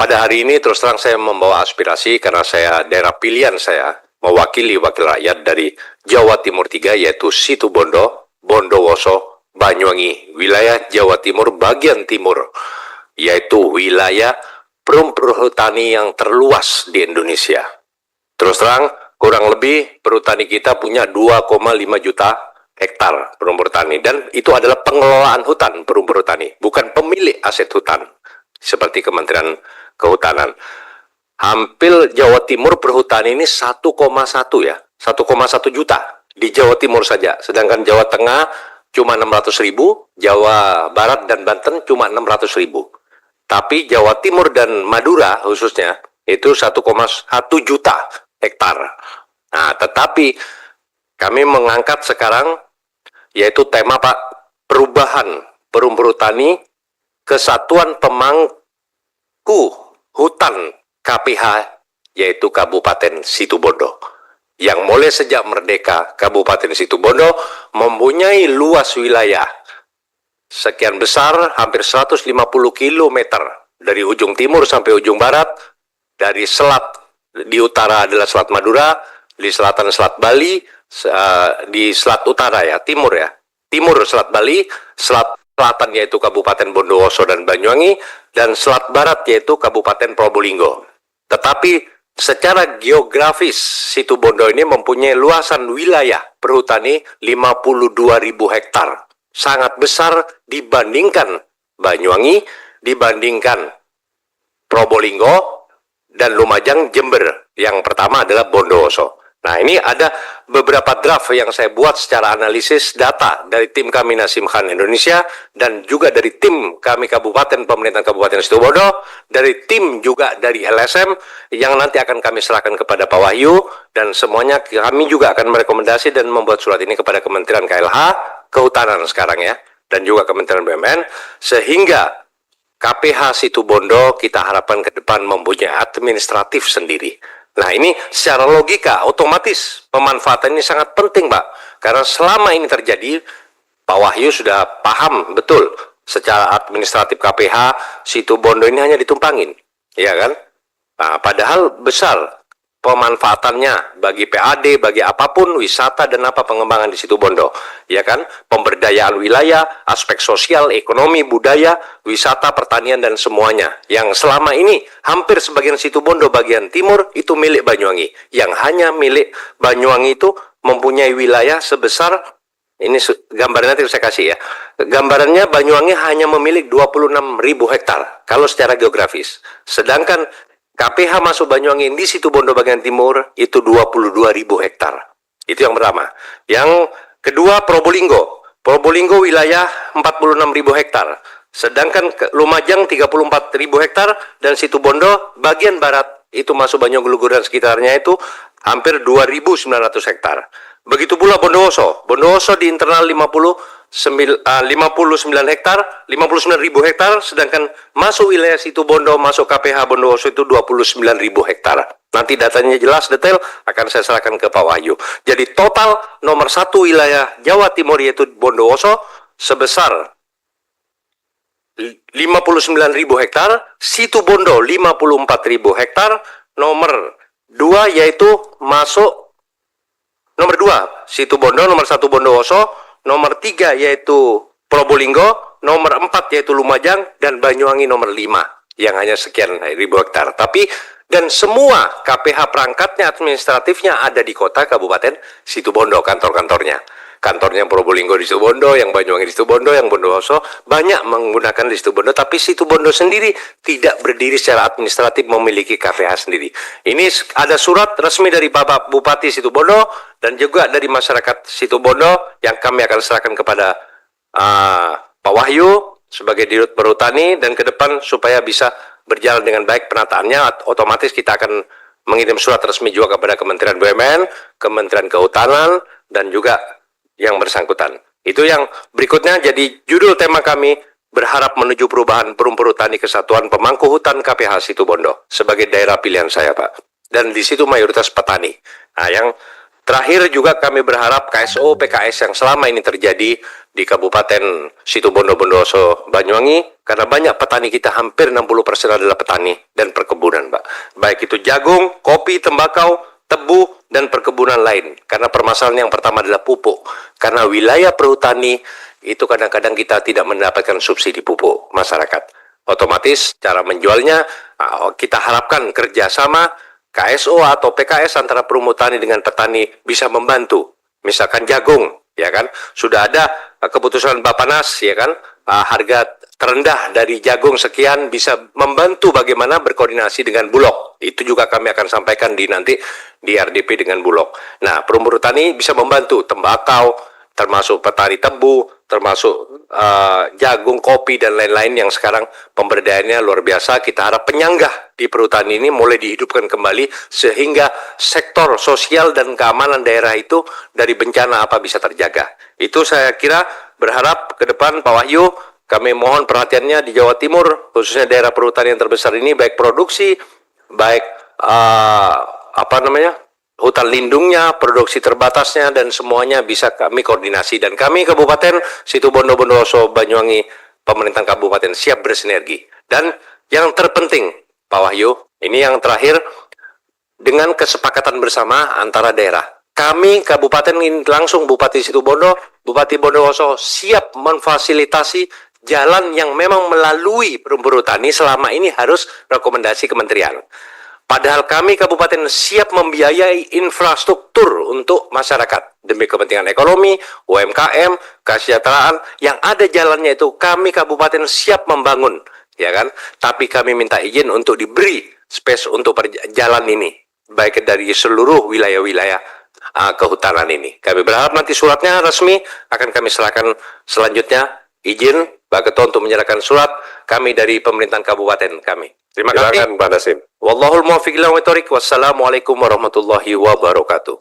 pada hari ini terus terang saya membawa aspirasi karena saya daerah pilihan saya mewakili wakil rakyat dari Jawa Timur 3 yaitu Situbondo, Bondowoso, Banyuwangi, wilayah Jawa Timur bagian timur, yaitu wilayah perhutani yang terluas di Indonesia. Terus terang, kurang lebih perhutani kita punya 2,5 juta hektar perhutani, dan itu adalah pengelolaan hutan perhutani, bukan pemilik aset hutan seperti Kementerian Kehutanan. Hampir Jawa Timur perhutani ini 1,1 ya, 1,1 juta di Jawa Timur saja, sedangkan Jawa Tengah cuma 600.000, Jawa Barat dan Banten cuma 600.000. Tapi Jawa Timur dan Madura khususnya itu 1,1 juta hektar. Nah, tetapi kami mengangkat sekarang yaitu tema Pak, perubahan perhutani Kesatuan Pemangku Hutan KPH yaitu Kabupaten Situbondo. Yang mulai sejak merdeka Kabupaten Situbondo mempunyai luas wilayah sekian besar, hampir 150 km dari ujung timur sampai ujung barat, dari selat di utara adalah Selat Madura, di selatan Selat Bali, di Selat Utara ya, timur ya, timur Selat Bali, Selat Selatan yaitu Kabupaten Bondowoso dan Banyuwangi, dan Selat Barat yaitu Kabupaten Probolinggo. Tetapi secara geografis Situbondo ini mempunyai luasan wilayah perhutani 52.000 hektar. Sangat besar dibandingkan Banyuwangi, dibandingkan Probolinggo, dan Lumajang, Jember. Yang pertama adalah Bondowoso. Nah, ini ada beberapa draft yang saya buat secara analisis data dari tim kami Nasim Khan Indonesia, dan juga dari tim kami Kabupaten, Pemerintahan Kabupaten Situbondo, dari tim juga dari LSM, yang nanti akan kami serahkan kepada Pak Wahyu, dan semuanya kami juga akan merekomendasi dan membuat surat ini kepada Kementerian KLH, Kehutanan sekarang ya, dan juga Kementerian BUMN, sehingga KPH Situbondo kita harapkan ke depan mempunyai administratif sendiri. Nah, ini secara logika otomatis pemanfaatan ini sangat penting, Pak. Karena selama ini terjadi, Pak Wahyu sudah paham betul secara administratif KPH Situbondo ini hanya ditumpangin, ya kan? Nah, padahal besar pemanfaatannya bagi PAD, bagi apapun wisata dan apa pengembangan di Situbondo, ya kan? Pemberdayaan wilayah, aspek sosial, ekonomi, budaya, wisata, pertanian dan semuanya. Yang selama ini hampir sebagian Situbondo bagian timur itu milik Banyuwangi. Yang hanya milik Banyuwangi itu mempunyai wilayah sebesar, ini gambarnya nanti saya kasih ya. Gambarannya Banyuwangi hanya memiliki 26.000 hektar kalau secara geografis. Sedangkan KPH masuk Banyuwangi di Situbondo bagian timur itu 22.000 hektar. Itu yang pertama. Yang kedua Probolinggo. Probolinggo wilayah 46.000 hektar. Sedangkan Lumajang 34.000 hektar, dan Situbondo bagian barat itu masuk Banyuwangi dan sekitarnya itu hampir 2.900 hektar. Begitu pula Bondowoso. Bondowoso di internal 59 hektar, 59.000 hektar, sedangkan masuk wilayah Situbondo, masuk KPH Bondowoso itu 29.000 hektar. Nanti datanya jelas detail akan saya serahkan ke Pak Wahyu. Jadi total nomor 1 wilayah Jawa Timur yaitu Bondowoso sebesar 59.000 hektar, Situbondo 54.000 hektar, nomor 2 yaitu masuk nomor 2 Situbondo, nomor 1 Bondowoso, nomor 3 yaitu Probolinggo, nomor 4 yaitu Lumajang, dan Banyuwangi nomor 5 yang hanya sekian ribu hektar. Tapi dan semua KPH perangkatnya administratifnya ada di kota Kabupaten Situbondo, kantor-kantornya. Kantornya Probolinggo di Situbondo, yang Banyuwangi di Situbondo, yang Bondowoso banyak menggunakan di Situbondo, tapi Situbondo sendiri tidak berdiri secara administratif memiliki KPH sendiri. Ini ada surat resmi dari Bapak Bupati Situbondo dan juga dari masyarakat Situbondo yang kami akan serahkan kepada Pak Wahyu sebagai Dirut Perhutani, dan ke depan supaya bisa berjalan dengan baik penataannya, otomatis kita akan mengirim surat resmi juga kepada Kementerian BUMN, Kementerian Kehutanan, dan juga yang bersangkutan. Itu yang berikutnya. Jadi judul tema kami berharap menuju perubahan perhutani Kesatuan Pemangku Hutan KPH Situbondo sebagai daerah pilihan saya, Pak. Dan di situ mayoritas petani. Nah, yang Terakhir juga kami berharap KSO PKS yang selama ini terjadi di Kabupaten Situbondo, Bondowoso, Banyuwangi, karena banyak petani kita, hampir 60% adalah petani dan perkebunan, Pak. Baik itu jagung, kopi, tembakau, tebu, dan perkebunan lain. Karena permasalahan yang pertama adalah pupuk. Karena wilayah perhutani itu kadang-kadang kita tidak mendapatkan subsidi pupuk masyarakat. Otomatis cara menjualnya kita harapkan kerjasama KSO atau PKS antara perumutani dengan petani bisa membantu. Misalkan jagung, ya kan, sudah ada keputusan Bapanas, ya kan, harga terendah dari jagung sekian, bisa membantu bagaimana berkoordinasi dengan Bulog. Itu juga kami akan sampaikan nanti di RDP dengan Bulog. Nah, perumur tani bisa membantu tembakau, termasuk petani tebu, termasuk jagung, kopi, dan lain-lain yang sekarang pemberdayaannya luar biasa. Kita harap penyanggah di perhutani ini mulai dihidupkan kembali sehingga sektor sosial dan keamanan daerah itu dari bencana apa bisa terjaga. Itu saya kira berharap ke depan Pak Wahyu, kami mohon perhatiannya di Jawa Timur, khususnya daerah perhutani yang terbesar ini, baik produksi, baik hutan lindungnya, produksi terbatasnya, dan semuanya bisa kami koordinasi. Dan kami Kabupaten Situbondo, Bondowoso, Banyuwangi, pemerintahan kabupaten siap bersinergi. Dan yang terpenting, Pak Wahyu, ini yang terakhir, dengan kesepakatan bersama antara daerah. Kami Kabupaten ini langsung Bupati Situbondo, Bupati Bondowoso siap memfasilitasi jalan yang memang melalui perhutani selama ini harus rekomendasi kementerian. Padahal kami Kabupaten siap membiayai infrastruktur untuk masyarakat demi kepentingan ekonomi, UMKM, kesejahteraan. Yang ada jalannya itu kami Kabupaten siap membangun, ya kan? Tapi kami minta izin untuk diberi space untuk jalan ini, baik dari seluruh wilayah-wilayah kehutanan ini. Kami berharap nanti suratnya resmi akan kami serahkan selanjutnya, izin Pak Ketua untuk menyerahkan surat kami dari pemerintahan kabupaten kami. Terima kasih. Silakan Pak Nasim. Wallahul muwaffiq ila aqwamit thoriq. Wassalamualaikum warahmatullahi wabarakatuh.